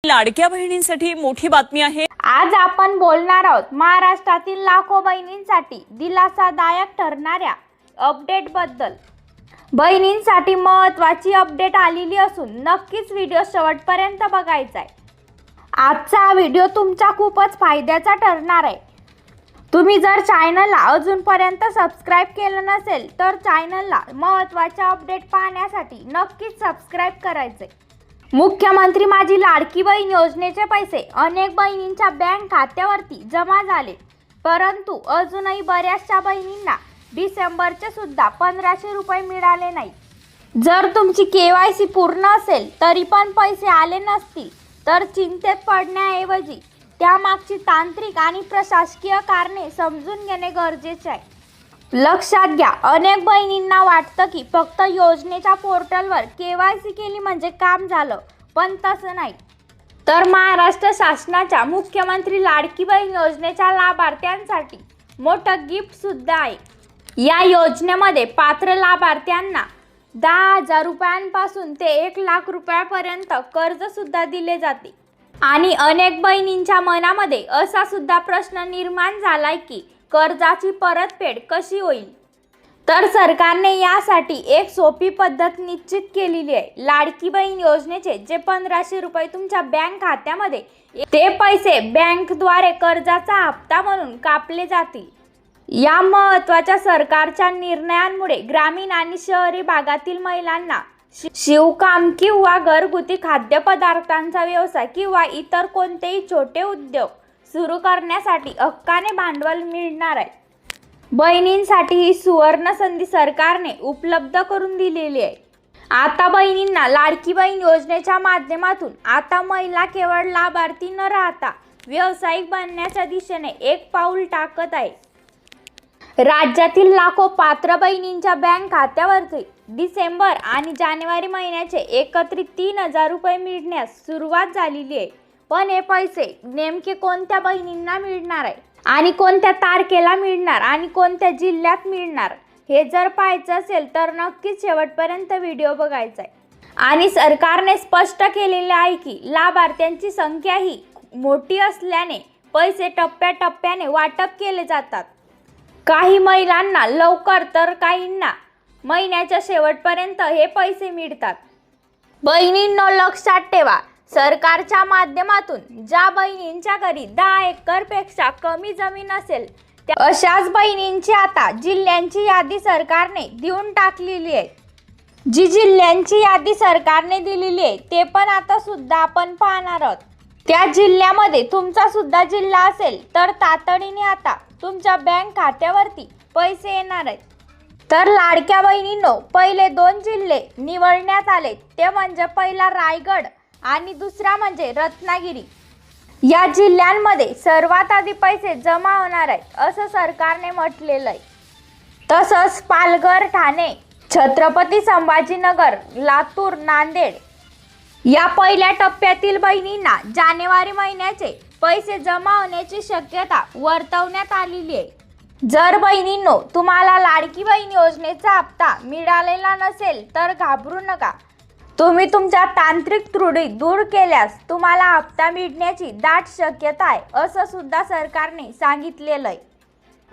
लाडक्या बहिणींसाठी मोठी बातमी आहे। आज आपण बोलणार आहोत महाराष्ट्रातील लाखो बहिणींसाठी दिलासादायक ठरणाऱ्या अपडेट बद्दल। बहिणींसाठी महत्त्वाची अपडेट आलेली असून नक्कीच व्हिडिओ शेवटपर्यंत बघायचा आहे। आजचा व्हिडिओ तुमचा खूपच फायद्याचा ठरणार आहे। तुम्ही जर चॅनलला अजूनपर्यंत सबस्क्राइब केलं नसेल तर चॅनलला महत्त्वाच्या अपडेट पाहण्यासाठी नक्कीच सबस्क्राइब करायचे। मुख्यमंत्री माझी लाडकी बहीण योजनेचे पैसे अनेक बहिणींच्या बँक खात्यावरती जमा झाले, परंतु अजूनही बऱ्याचशा बहिणींना डिसेंबरचे सुद्धा 1500 रुपये मिळाले नाही। जर तुमची KYC पूर्ण असेल तरी पण पैसे आले नसतील तर चिंतेत पडण्याऐवजी त्यामागची तांत्रिक आणि प्रशासकीय कारणे समजून घेणे गरजेचे आहे। लक्षात घ्या, अनेक बहिणींना वाटतं की फक्त योजनेच्या पोर्टलवर KYC केली म्हणजे काम झालं, पण तसं नाही। तर महाराष्ट्र शासनाच्या मुख्यमंत्री लाडकी बहीण योजनेच्या लाभार्थ्यांसाठी मोठं गिफ्ट सुद्धा आहे। या योजनेमध्ये पात्र लाभार्थ्यांना 10,000 रुपयांपासून ते 1 लाख रुपयापर्यंत कर्ज सुद्धा दिले जाते। आणि अनेक बहिणींच्या मनामध्ये असा सुद्धा प्रश्न निर्माण झालाय की कर्जाची परतफेड कशी होईल। तर सरकारने यासाठी एक सोपी पद्धत निश्चित केलेली आहे। लाडकी बहीण योजनेचे जे 1500 रुपये तुमच्या बँक खात्यामध्ये ते पैसे बँकद्वारे कर्जाचा हप्ता म्हणून कापले जातील। या महत्त्वाच्या सरकारच्या निर्णयांमुळे ग्रामीण आणि शहरी भागातील महिलांना शिवकाम किंवा घरगुती खाद्यपदार्थांचा व्यवसाय किंवा इतर कोणतेही छोटे उद्योग सुरू करण्यासाठी हक्काने भांडवल मिळणार आहे। बहिणींसाठी ही सुवर्ण संधी सरकारने उपलब्ध करून दिलेली आहे। आता बहिणींना लाडकी बहीण योजनेच्या माध्यमातून आता महिला केवळ लाभार्थी न राहता व्यावसायिक बनण्याच्या दिशेने एक पाऊल टाकत आहे। राज्यातील लाखो पात्र बहिणींच्या बँक खात्यावरती डिसेंबर आणि जानेवारी महिन्याचे एकत्रित 3,000 रुपये मिळण्यास सुरुवात झालेली आहे। पण हे पैसे नेमके कोणत्या बहिणींना मिळणार आहे आणि कोणत्या तारखेला मिळणार आणि कोणत्या जिल्ह्यात मिळणार हे जर पाहायचं असेल तर नक्कीच शेवटपर्यंत व्हिडिओ बघायचा आहे। आणि सरकारने स्पष्ट केलेले आहे की लाभार्थ्यांची संख्या ही मोठी असल्याने पैसे टप्प्याटप्प्याने वाटप केले जातात। काही महिलांना लवकर तर काहींना महिन्याच्या शेवटपर्यंत हे पैसे मिळतात। बहिणींनो लक्षात ठेवा, सरकारच्या माध्यमातून ज्या बहिणींच्या घरी 10 एकरपेक्षा कमी जमीन असेल त्या अशाच बहिणींची आता जिल्ह्यांची यादी सरकारने देऊन टाकलेली आहे। जी जिल्ह्यांची यादी सरकारने दिलेली आहे ते पण आता सुद्धा आपण पाहणार आहोत। त्या जिल्ह्यामध्ये तुमचा सुद्धा जिल्हा असेल तर तातडीने आता तुमच्या बँक खात्यावरती पैसे येणार आहेत। तर लाडक्या बहिणींनो, पहिले 2 जिल्हे निवडण्यात आले, ते म्हणजे पहिला रायगड आणि दुसरा म्हणजे रत्नागिरी। या जिल्ह्यांमध्ये सर्वात आधी पैसे जमा होणार आहेत असं सरकारने म्हटलेलं आहे। तसंच पालघर, ठाणे, छत्रपती संभाजीनगर, लातूर, नांदेड या पहिल्या टप्प्यातील बहिणींना जानेवारी महिन्याचे पैसे जमा होण्याची शक्यता वर्तवण्यात आलेली आहे। जर बहिणींनो तुम्हाला लाडकी बहीण योजनेचा हप्ता मिळालेला नसेल तर घाबरू नका। तुम्ही तुमच्या तांत्रिक त्रुटी दूर केल्यास तुम्हाला हप्ता मिळण्याची दाट शक्यता आहे असं सुद्धा सरकारने सांगितलेलं आहे।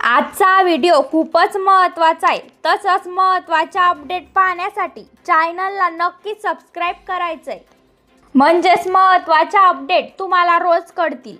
आजचा व्हिडिओ खूपच महत्त्वाचा आहे। तसंच महत्त्वाच्या अपडेट पाहण्यासाठी चॅनलला नक्की सबस्क्राइब करायचं आहे, म्हणजेच महत्त्वाच्या अपडेट तुम्हाला रोज कळतील।